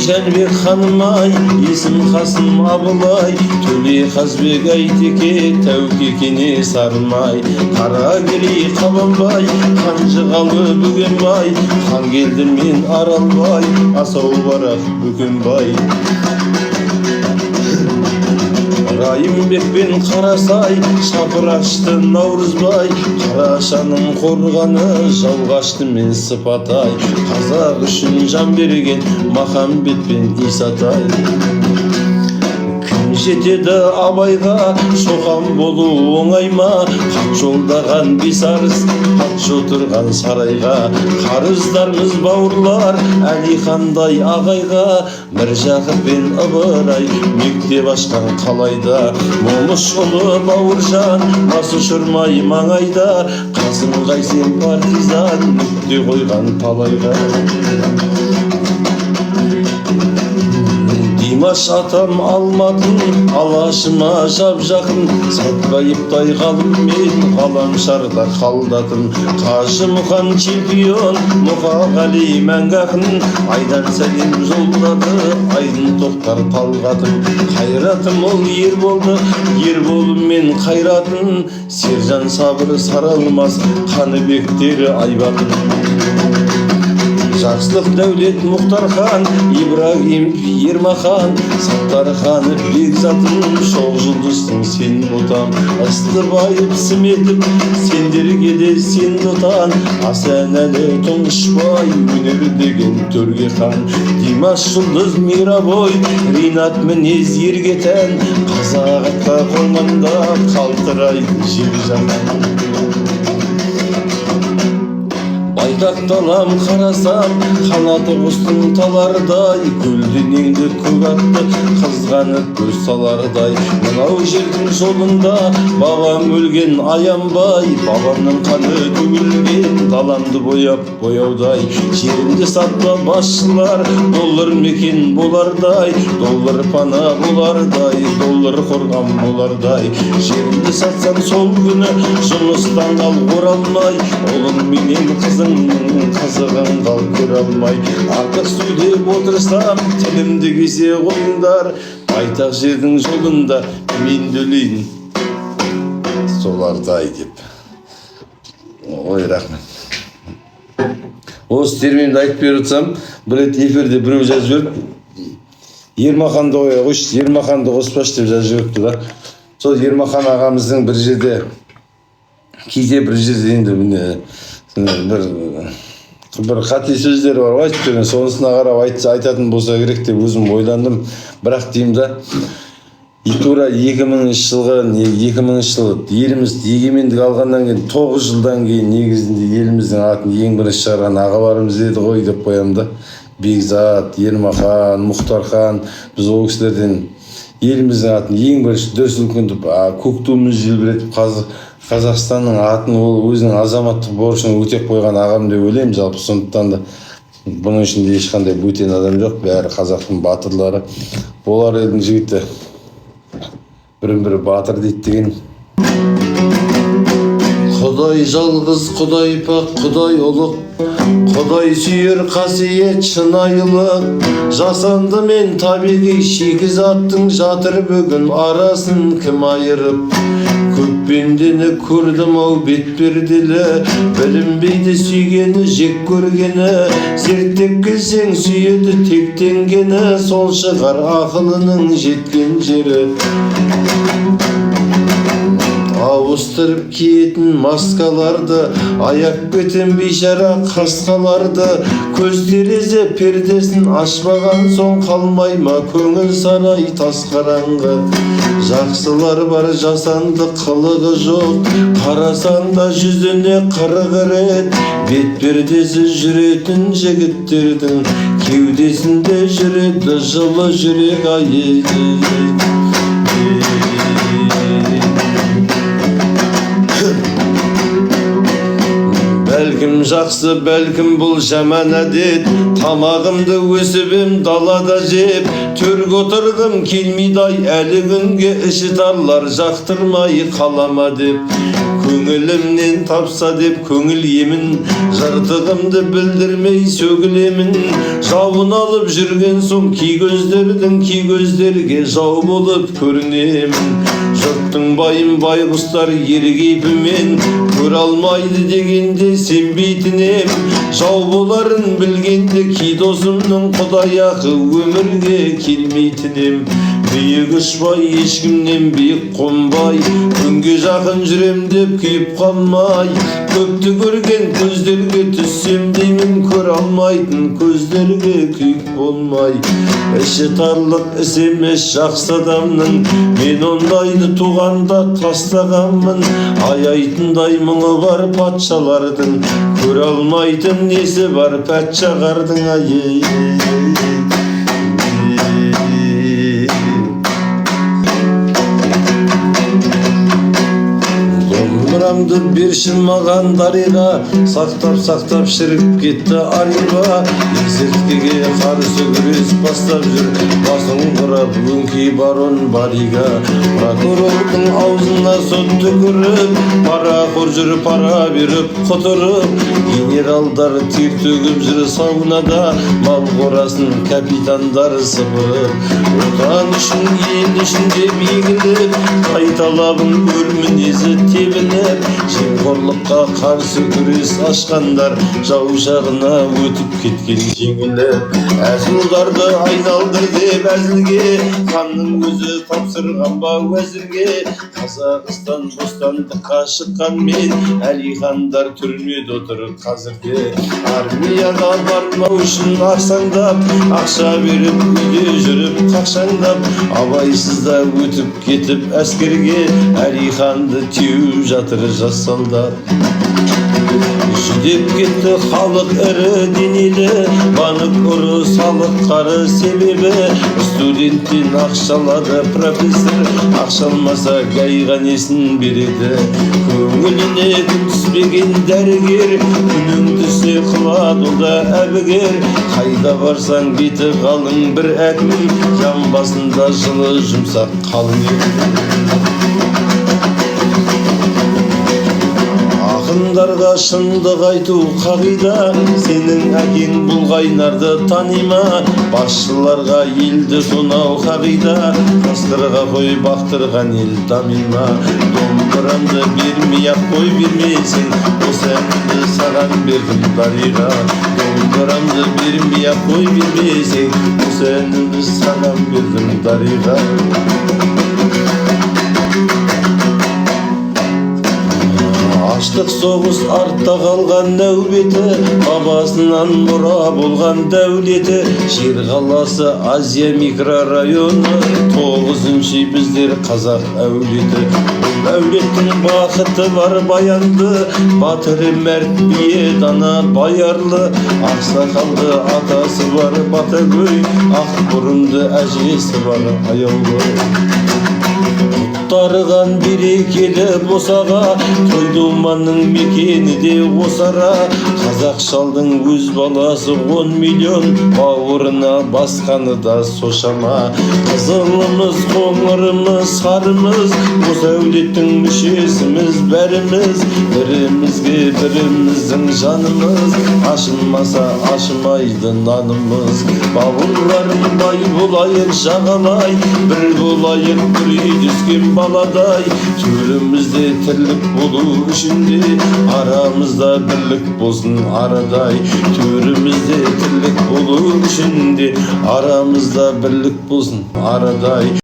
Жәнібек ханым ай, есім Қасым Абылай, Төле Қазбек Айтеке, Тәуке Кенес Арынай, Қаракерей Қабанбай, Қанжығалы Бөгенбай, Хангелді мен Аралбай, Асау Барақ Бөкенбай. Райымбек пен Қарасай, Шапырашты Наурызбай, Қарашаның қорғаны, Жалғашты мен Сыпатай, Қазақ үшін жан берген Махамбет пен Исатай. Кім жетеді Абайға, Шоқан болу оңай ма? Хат жолдаған бесарыс, хат отырған сарайға. Қарыздармыз бауырлар, Әлихандай ағайға, Міржақып пен Ыбырай, мектеп ашқан қалайда. Момышұлы Бауыржан, бас ұшырмай маңайда. Қасым Қайсен партизан, нүкте қойған талайға. Димаш атам Алматын, Алашыма жап жақын, Сәтбаевтай ғалым мен ғаламшарда қалдатын. Қажы Мұқан чемпион, Мұқағали мәңгі ақын, Айдан сәлем жолдады, Айдын Тоқтар Талғатын. Қайратым ол Ерболды, Ерболым мен қайратын, Сержан Сабыр Саралмас, Қаныбектері Айбатын. Жақсылық Дәулет Мұхтархан, Ибрагим Ермахан, Саттархан Бекзатын, Шоқ жұлдыздың сен отан. Ыстыбайып Сіметіп, сендерге де сен отан. Асанәлі Тұңғышбай, өнер деген төрге хан. Димаш жұлдыз Мирабой, Ринат мінез ерге тән. Қазақ атқа қонғанда қалтырайды жер жан. Байтақ далам қарасам, қанаты құстың талардай, көлденеңді көк атты, қызғанып көз салардай. Мынау жердің жолында бабам өлген аянбай, бабамның қаны төгілген, даламды бояп бояудай. Жерімді сатпа басшылар, доллар мекен болардай, доллар пана болардай, доллар қорған болардай. Жерімді сатсам сол күні, жұмыстан қал оралмай, ұлың менен қызың қызығын қал көре алмай. Артық сөйлеп отырсам, тілімді кесе қойыңдар, байтақ жердің жолында мен өлейін солардай деп. Ой, рахмет. Осы терминді айтып беріп отырсам, бір рет эфирде біреу жазып жіберіп, Ермаханды қоя қойшы, Ермаханды қоспашы деп жазып жіберіпті да. Сол Ермахан ағамыздың бір жерде, кейде бір жерде енді бір қате сөздері бар, айтып берген, сонысына қарап айтатын болса керек деп өзім ойландым. Бірақ деймін да, тура 2000 жылы еліміз егемендік алғаннан кейін 9 жылдан кейін негізінде еліміздің атын ең бірінші шығарған ағаларымыз еді ғой деп қоямын да. Бекзат, Ермахан, Мұхтархан, біз ол кісілерден еліміздің атын ең бірінші дүр сілкінтіп, көк туымыз желбіретіп, Қазақстанның атын ол өзінің азаматтық борышын өтеп қойған ағам деп ойлаймын жалпы. Сондықтан да бұның ішінде ешқандай бөтен адам жоқ, бәрі қазақтың батырлары. Олар елдің жігіті бірін-бірі батыр дейді деген. Құдай жалғыз, Құдай пақ, Құдай ұлық, Құдай сүйер қасиет шынайылық. Жасанды мен табиғи шикізаттың жатыр бүгін арасын кім айырып. Көппендені көрдім ау бетперделі, білінбейді сүйгені жек көргені. Зерттеп келсең сүйеді тектенгені, сол шығар ақылының жеткен жері. Ауыстырып киетін маскаларды, аяқ бетін бейшара қасқаларды. Көз терезе пердесін ашпаған соң қалмай ма көңіл сарай тас қараңғы. Жақсылар бар жасанды қылығы жоқ, қарасаң да жүзіне қырғырет. Бет пердесі жүретін жігіттердің кеудесінде жүреді жылы жүрек айы. Belkim жақсы, belkim bul жаман әдет. Тамағымды өсібім далада жеп, төрге отырдым келмейді-ай әлі күнге, іші тарлар жақтырмай қалама деп. Көңілімнен тапса деп көңіл емін, жыртығымды білдірмей сөгілемін. Жауын алып жүрген соң кей көздерге жау болып көрінемін. Жұрттың байым байғұстар ерігейпімен, көре алмайды дегенде сенбейтінем. Жау боларын білгенде кей досымның құдай ақы өмірге келмейтінем. Биік ұшпай, ешкімнен биік қонбай, күнге жақын жүрем деп күйіп қалмай. Көпті көрген көздерге түссем деймін, көре алмайтын көздерге күйік болмай. Іші тарлық іс емес жақсы адамның, мен ондайды туғанда тастағанмын. Аяйтындай мұңы бар патшалардың, көре алмайтын несі бар пәтшағардың. Домбырамды берші маған дариға, сақтап шіріп кетті ариға. Есірткіге қарсы күрес бастап жүр, басын құрап өңкей барон бариға. Прокурордың аузына сот түкіріп, парақор жүріп пара беріп құтырып. Генералдар тер төгіп жүр саунада, мал қорасын капитандар сыпырып. Отан үшін ел үшін деп егіліп, қайталабын өр мінезі тебініп. Жемқорлыққа қарсы күрес ашқандар, жау жағына өтіп кеткен жеңіліп. Әзілдарды айналдыр деп әзілге, ханның өзі тапсырған ба уәзірге. Қазақстан бостандыққа шыққанмен, әлихандар түрмеде отыр қазірде. Армияға бармау үшін ақсаңдап, ақша беріп үйде жүріп қақшаңдап. Абайсызда өтіп кетіп әскерге, әлиханды теуіп жатыр жас солдат. Жүдеп кетті халық ірі денелі, банк ұры салық қары себебі. Студенттен ақшалады профессор, ақшалмаса гайға несін береді. Көңіліне күн түспеген дәрігер, күнің түссе қылады да әбігер. Қайда барсаң беті қалың бір әкім, жан басында жылы жұмсақ қалың еді. Ақындарға шындық айту қағида, сенің әкең бұл қайнарды танима. Басшыларға елді тонау қағида, қасқырға қой бақтырған ел дамима. Домбырамды бермей-ақ қой бермесең, осы әнді саған бердім дариға. Домбырамды бермей-ақ қой бермесең, осы әнді саған бердім дариға. Аштық соғыс артта қалған нәубеті, бабасынан мұра болған дәулеті. Жер қаласы Азия микрорайоны, 9-шы біздер қазақ әулеті. Әулеттің бақыты бар баянды, батыры мәрт бие дана баярлы. Ақсақалды атасы бар батагөй, ақ бұрымды әжесі бар аяулы. Тарыған берекелі босаға, той думанның мекені де осара. Қазақ шалдың өз баласы 10 миллион, бауырына басқаны да сошама. Қызылымыз, қоңырымыз, сарымыз, осы әулеттің мүшесіміз бәріміз. Бірімізге біріміздің жанымыз, ашылмаса ашымайды нанымыз. Бауырларым бай болайық жағалай, бір болайық бір үй түскен баладай. Төрімізде тірлік болу үшін де, арамызда бірлік болсын арадай. Төрімізде тірлік болу үшін де, арамызда бірлік болсын арадай.